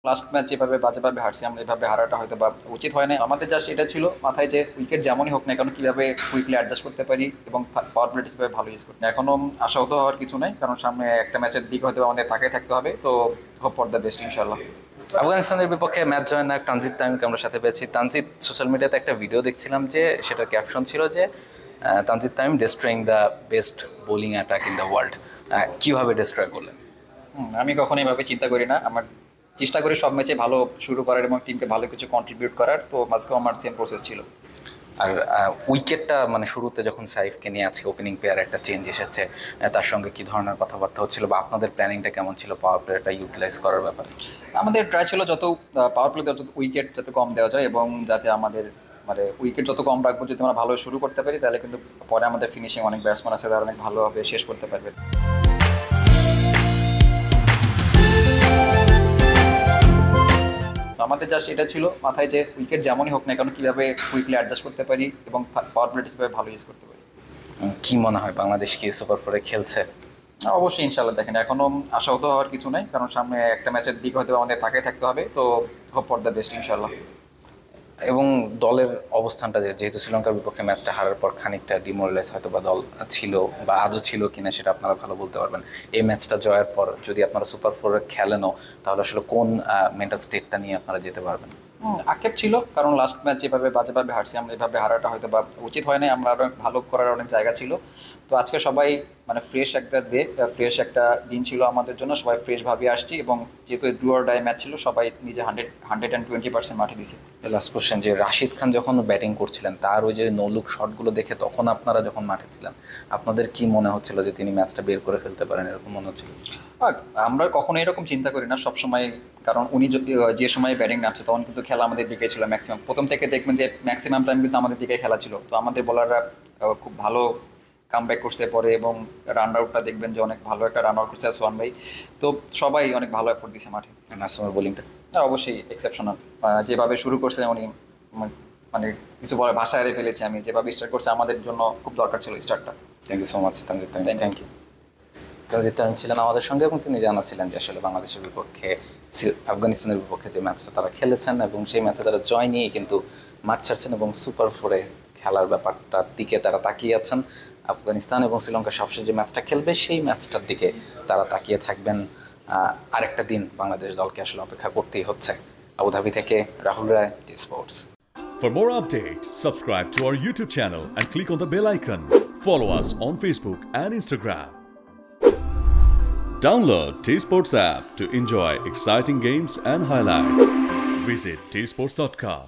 Last match যেভাবে বাজেভাবে হারছি আমরা, এভাবে হারাটা হয়তো বা উচিত হয় না আমাদের। জাস্ট এটা ছিল মাথায় যে উইকেট যেমনই হোক না কেন কিভাবে কুইকলি অ্যাডজাস্ট করতে পারি এবং পাওয়ার প্লেটা কিভাবে ভালো ইউজ করতে। এখনো আশাহত হওয়ার কিছু নাই, কারণ সামনে একটা ম্যাচের দিক হয়তো আমাদের তাকিয়ে থাকতে হবে। তো হোপ ফর দ্য বেস্ট ইনশাল্লাহ। আফগানিস্তানের বিপক্ষে ম্যাচ জয়নায়ক তানজিদ তামিমকে আমরা সাথে পেয়েছি। তানজিদ, সোশ্যাল মিডিয়াতে একটা ভিডিও দেখছিলাম যে সেটার ক্যাপশন ছিল যে Tanzid Tamim destroying the best bowling attack in the world. কীভাবে ডিস্ট্রয় করলেন? আমি কখনো এভাবে চিন্তা করি না। আমার চেষ্টা করি সব ম্যাচে ভালো শুরু করার এবং টিমকে ভালো কিছু কন্ট্রিবিউট করার। তো আজকেও আমার সেম প্রসেস ছিল। আর উইকেটটা মানে শুরুতে যখন সাইফকে নিয়ে আজকে ওপেনিং পেয়ার একটা চেঞ্জ এসেছে, তার সঙ্গে কি ধরনের কথাবার্তা হচ্ছিল বা আপনাদের প্ল্যানিংটা কেমন ছিল পাওয়ার প্লেটা ইউটিলাইজ করার ব্যাপারে? আমাদের ট্রাই ছিল যত পাওয়ার প্লে যত উইকেট যাতে কম দেওয়া যায় এবং যাতে আমাদের মানে উইকেট যত কম রাখবো, যদি আমরা ভালো শুরু করতে পারি তাহলে কিন্তু পরে আমাদের ফিনিশিং অনেক ব্যাটসম্যান আছে তারা অনেক ভালোভাবে শেষ করতে পারবে। তো আমাদের জাস্ট এটা ছিল মাথায় যে উইকেট যেমনই হোক না কেন কিভাবে কুইকলি অ্যাডজাস্ট করতে পারি এবং পাওয়ার প্লেটা কিভাবে ভালো ইউজ করতে পারি। কি মনে হয় বাংলাদেশ কি সুপার ফোরে খেলছে? অবশ্যই ইনশাল্লাহ। দেখেন এখনো আশাহত হওয়ার কিছু নাই, কারণ সামনে একটা ম্যাচের দিক হয়তো আমাদের তাকিয়ে থাকতে হবে। তো হোপ ফর দ্য বেস্ট ইনশাল্লাহ। এবং দলের অবস্থানটা যেহেতু শ্রীলঙ্কার বিপক্ষে ম্যাচটা হারার পর খানিকটা ডিমোরালাইজ হয়তো বা দল ছিল বা আজও ছিল কিনা সেটা আপনারা ভালো বলতে পারবেন। এই ম্যাচটা জয়ের পর যদি আপনারা সুপার ফোরে খেলেনও, তাহলে আসলে কোন মেন্টাল স্টেটটা নিয়ে আপনারা যেতে পারবেন? আক্ষেপ ছিল, কারণ লাস্ট ম্যাচ যেভাবে বাজেভাবে হারছি আমরা, এভাবে হারাটা হয়তো বা উচিত হয় না। আমরা আরও ভালো করার অনেক জায়গা ছিল। তো আজকে সবাই মানে ফ্রেশ একটা ফ্রেশ একটা দিন ছিল আমাদের জন্য। সবাই ফ্রেশভাবে আসছি এবং যেহেতু ডু অর ডাই ম্যাচ ছিল, সবাই নিজে 120% মাঠে দিছে। লাস্ট কোশ্চেন, যে রাশিদ খান যখন ব্যাটিং করছিলেন তার ওই যে নোলুক শটগুলো দেখে তখন আপনারা যখন মাঠে ছিলেন, আপনাদের কি মনে হচ্ছিল যে তিনি ম্যাচটা বের করে ফেলতে পারেন, এরকম মনে হচ্ছিল? আমরা কখনো এরকম চিন্তা করি না সবসময়, কারণ উনি যদি যে সময় ব্যাটিং নামছে তখন কিন্তু খেলা আমাদের দিকে ছিল ম্যাক্সিমাম। প্রথম থেকে দেখবেন যে ম্যাক্সিমাম টাইম কিন্তু আমাদের দিকে খেলা ছিল। তো আমাদের বোলাররা খুব ভালো কামব্যাক করছে পরে, এবং রান আউটটা দেখবেন যে অনেক ভালো একটা রান আউট করছে সোহান ভাই। তো সবাই অনেক ভালো এফোর্ট দিছে মাঠে। নাসুমের বোলিংটা অবশ্যই এক্সেপশনাল। যেভাবে শুরু করছে উনি, মানে কিছু বলার ভাষা হারিয়ে ফেলেছি আমি। যেভাবে স্টার্ট করছে আমাদের জন্য খুব দরকার ছিল স্টার্টটা। Thank you so much Tanzid Tamim. Thank you. Tanzid Tamim ছিলেন আমাদের সঙ্গে এবং তিনি জানাচ্ছিলেন যে আসলে বাংলাদেশের বিপক্ষে আফগানিস্তানের বিপক্ষে যে ম্যাচটা তারা খেলেছেন এবং সেই ম্যাচে তারা জয় নিয়ে কিন্তু মাঠ ছাড়ছেন এবং সুপার ফোরে খেলার ব্যাপারটার দিকে তারা তাকিয়ে আছেন। আফগানিস্তান এবং শ্রীলঙ্কা সবশেষ যে ম্যাচটা খেলবে সেই ম্যাচটার দিকে তারা তাকিয়ে থাকবেন। আরেকটা দিন বাংলাদেশ দলকে আসলে অপেক্ষা করতেই হচ্ছে। আবুধাবি থেকে রাহুল রায়, T Sports. For more updates, subscribe to our YouTube channel and click on the bell icon. Follow us on Facebook and Instagram. Download T Sports app to enjoy exciting games and highlights. Visit tsports.com.